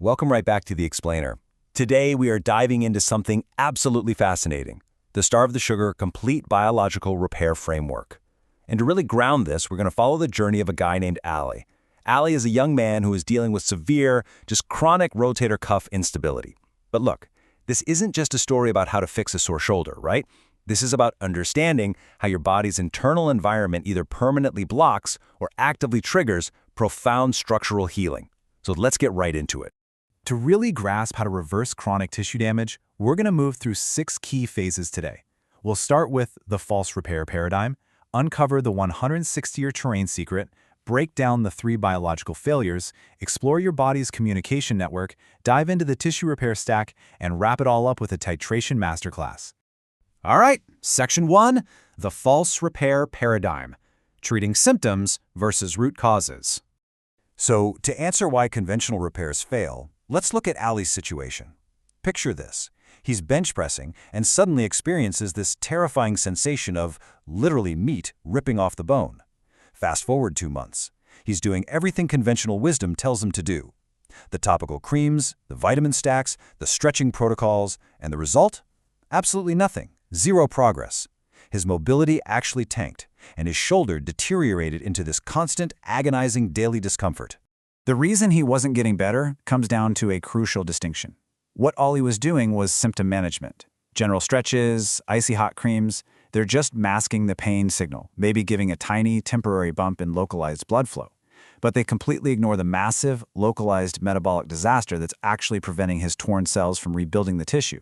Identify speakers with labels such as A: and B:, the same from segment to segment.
A: Welcome right back to The Explainer. Today we are diving into something absolutely fascinating, the Starve the Sugar Complete Biological Repair Framework. And to really ground this, we're going to follow the journey of a guy named Ali. Ali is a young man who is dealing with severe, just chronic rotator cuff instability. But look, this isn't just a story about how to fix a sore shoulder, right? This is about understanding how your body's internal environment either permanently blocks or actively triggers profound structural healing. So let's get right into it.
B: To really grasp how to reverse chronic tissue damage, we're going to move through 6 key phases today. We'll start with the false repair paradigm, uncover the 160-year terrain secret, break down the 3 biological failures, explore your body's communication network, dive into the tissue repair stack, and wrap it all up with a titration masterclass.
C: All right, Section 1, the false repair paradigm, treating symptoms versus root causes.
A: So, to answer why conventional repairs fail, let's look at Ali's situation. Picture this. He's bench pressing and suddenly experiences this terrifying sensation of literally meat ripping off the bone. Fast forward 2 months. He's doing everything conventional wisdom tells him to do. The topical creams, the vitamin stacks, the stretching protocols, and the result? Absolutely nothing. Zero progress. His mobility actually tanked, and his shoulder deteriorated into this constant, agonizing daily discomfort.
B: The reason he wasn't getting better comes down to a crucial distinction. What Ali was doing was symptom management. General stretches, icy hot creams, they're just masking the pain signal, maybe giving a tiny, temporary bump in localized blood flow. But they completely ignore the massive, localized metabolic disaster that's actually preventing his torn cells from rebuilding the tissue.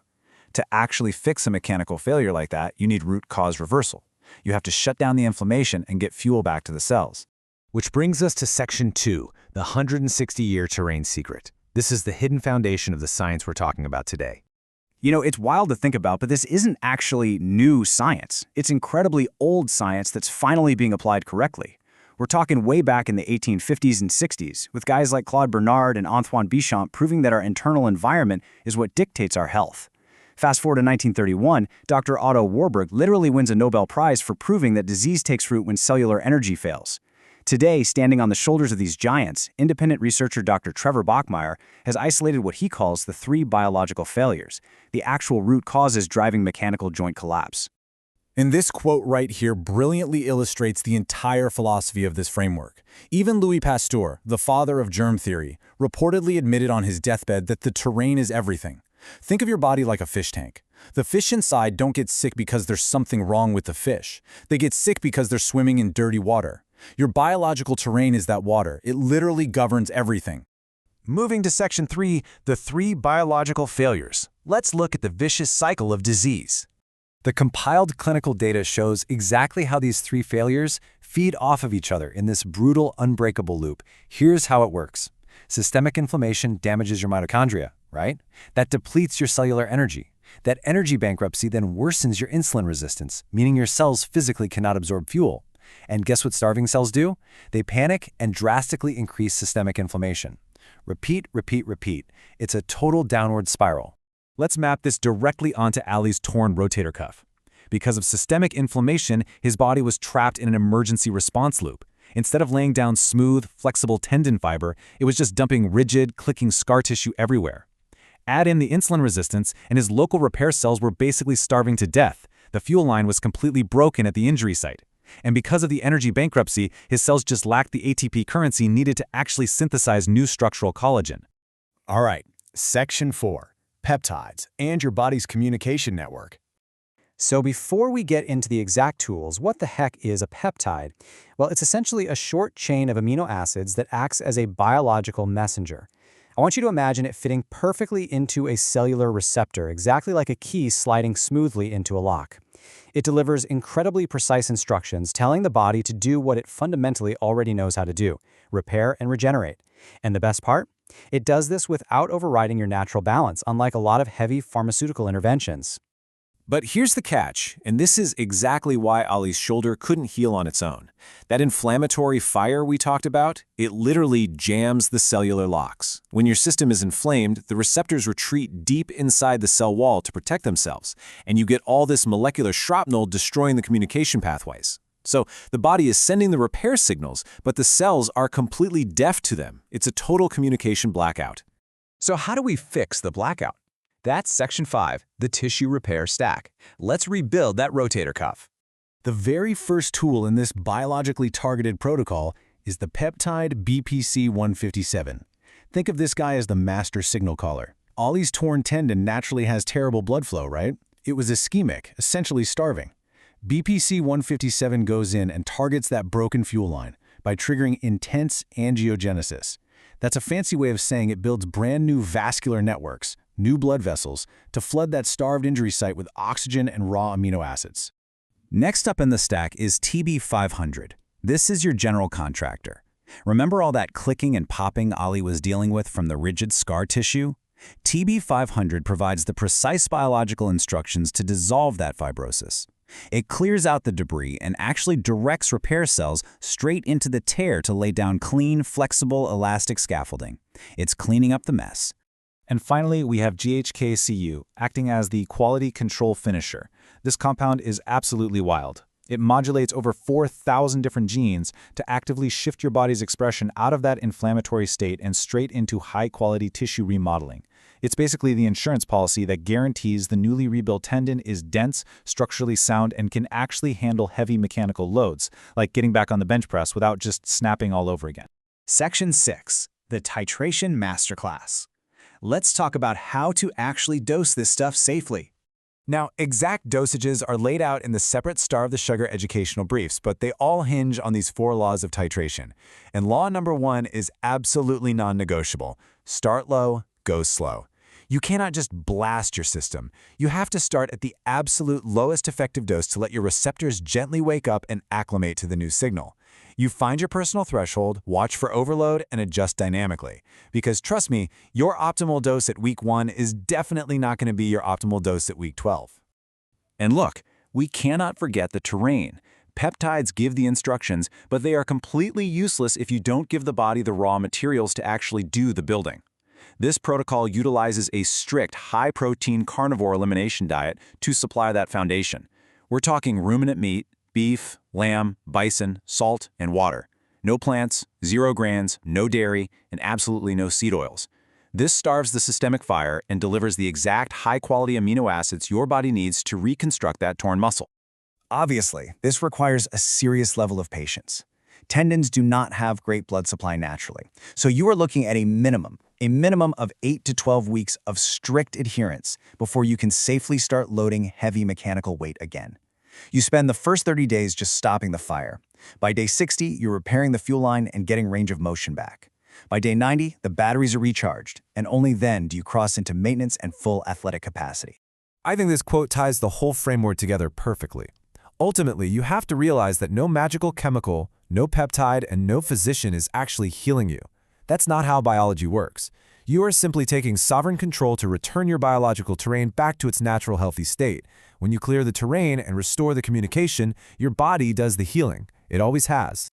B: To actually fix a mechanical failure like that, you need root cause reversal. You have to shut down the inflammation and get fuel back to the cells.
C: Which brings us to Section 2, the 160-year terrain secret. This is the hidden foundation of the science we're talking about today.
D: You know, it's wild to think about, but this isn't actually new science. It's incredibly old science that's finally being applied correctly. We're talking way back in the 1850s and 60s, with guys like Claude Bernard and Antoine Béchamp proving that our internal environment is what dictates our health. Fast forward to 1931, Dr. Otto Warburg literally wins a Nobel Prize for proving that disease takes root when cellular energy fails. Today, standing on the shoulders of these giants, independent researcher Dr. Trevor Bachmeyer has isolated what he calls the 3 biological failures, the actual root causes driving mechanical joint collapse.
B: And this quote right here brilliantly illustrates the entire philosophy of this framework. Even Louis Pasteur, the father of germ theory, reportedly admitted on his deathbed that the terrain is everything. Think of your body like a fish tank. The fish inside don't get sick because there's something wrong with the fish. They get sick because they're swimming in dirty water. Your biological terrain is that water. It literally governs everything.
C: Moving to Section 3, the 3 biological failures. Let's look at the vicious cycle of disease.
A: The compiled clinical data shows exactly how these 3 failures feed off of each other in this brutal, unbreakable loop. Here's how it works. Systemic inflammation damages your mitochondria, right? That depletes your cellular energy. That energy bankruptcy then worsens your insulin resistance, meaning your cells physically cannot absorb fuel. And guess what starving cells do? They panic and drastically increase systemic inflammation. Repeat, repeat, repeat. It's a total downward spiral.
B: Let's map this directly onto Ali's torn rotator cuff. Because of systemic inflammation, his body was trapped in an emergency response loop. Instead of laying down smooth, flexible tendon fiber, it was just dumping rigid, clicking scar tissue everywhere. Add in the insulin resistance, and his local repair cells were basically starving to death. The fuel line was completely broken at the injury site. And because of the energy bankruptcy, his cells just lacked the ATP currency needed to actually synthesize new structural collagen.
E: All right, Section 4, peptides and your body's communication network.
D: So before we get into the exact tools, what the heck is a peptide? Well, it's essentially a short chain of amino acids that acts as a biological messenger. I want you to imagine it fitting perfectly into a cellular receptor, exactly like a key sliding smoothly into a lock. It delivers incredibly precise instructions, telling the body to do what it fundamentally already knows how to do: repair and regenerate. And the best part? It does this without overriding your natural balance, unlike a lot of heavy pharmaceutical interventions.
A: But here's the catch, and this is exactly why Ali's shoulder couldn't heal on its own. That inflammatory fire we talked about, it literally jams the cellular locks. When your system is inflamed, the receptors retreat deep inside the cell wall to protect themselves, and you get all this molecular shrapnel destroying the communication pathways. So the body is sending the repair signals, but the cells are completely deaf to them. It's a total communication blackout.
D: So how do we fix the blackout? That's Section 5, the tissue repair stack. Let's rebuild that rotator cuff.
E: The very first tool in this biologically targeted protocol is the peptide BPC-157. Think of this guy as the master signal caller. Ollie's torn tendon naturally has terrible blood flow, right? It was ischemic, essentially starving. BPC-157 goes in and targets that broken fuel line by triggering intense angiogenesis. That's a fancy way of saying it builds brand new vascular networks, new blood vessels, to flood that starved injury site with oxygen and raw amino acids.
B: Next up in the stack is TB500. This is your general contractor. Remember all that clicking and popping Ollie was dealing with from the rigid scar tissue? TB500 provides the precise biological instructions to dissolve that fibrosis. It clears out the debris and actually directs repair cells straight into the tear to lay down clean, flexible, elastic scaffolding. It's cleaning up the mess.
C: And finally, we have GHKCU, acting as the quality control finisher. This compound is absolutely wild. It modulates over 4,000 different genes to actively shift your body's expression out of that inflammatory state and straight into high-quality tissue remodeling. It's basically the insurance policy that guarantees the newly rebuilt tendon is dense, structurally sound, and can actually handle heavy mechanical loads, like getting back on the bench press without just snapping all over again.
D: Section 6, the Titration Masterclass. Let's talk about how to actually dose this stuff safely.
B: Now, exact dosages are laid out in the separate Starve the Sugar educational briefs, but they all hinge on these 4 laws of titration. And law number 1 is absolutely non-negotiable. Start low, go slow. You cannot just blast your system. You have to start at the absolute lowest effective dose to let your receptors gently wake up and acclimate to the new signal. You find your personal threshold, watch for overload, and adjust dynamically. Because trust me, your optimal dose at week 1 is definitely not going to be your optimal dose at week 12. And look, we cannot forget the terrain. Peptides give the instructions, but they are completely useless if you don't give the body the raw materials to actually do the building. This protocol utilizes a strict high-protein carnivore elimination diet to supply that foundation. We're talking ruminant meat, beef, lamb, bison, salt, and water. No plants, 0 grains, no dairy, and absolutely no seed oils. This starves the systemic fire and delivers the exact high-quality amino acids your body needs to reconstruct that torn muscle.
D: Obviously, this requires a serious level of patience. Tendons do not have great blood supply naturally, so you are looking at a minimum of 8 to 12 weeks of strict adherence before you can safely start loading heavy mechanical weight again. You spend the first 30 days just stopping the fire. By day 60, you're repairing the fuel line and getting range of motion back. By day 90, the batteries are recharged, and only then do you cross into maintenance and full athletic capacity.
F: I think this quote ties the whole framework together perfectly. Ultimately, you have to realize that no magical chemical, no peptide, and no physician is actually healing you. That's not how biology works. You are simply taking sovereign control to return your biological terrain back to its natural healthy state. When you clear the terrain and restore the communication, your body does the healing. It always has.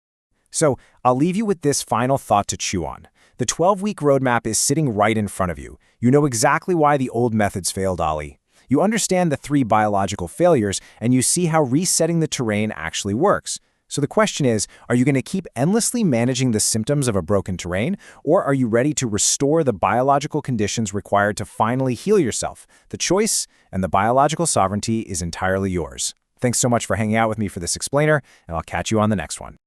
G: So, I'll leave you with this final thought to chew on. The 12-week roadmap is sitting right in front of you. You know exactly why the old methods failed, Ollie. You understand the 3 biological failures, and you see how resetting the terrain actually works. So the question is, are you going to keep endlessly managing the symptoms of a broken terrain, or are you ready to restore the biological conditions required to finally heal yourself? The choice and the biological sovereignty is entirely yours. Thanks so much for hanging out with me for this explainer, and I'll catch you on the next one.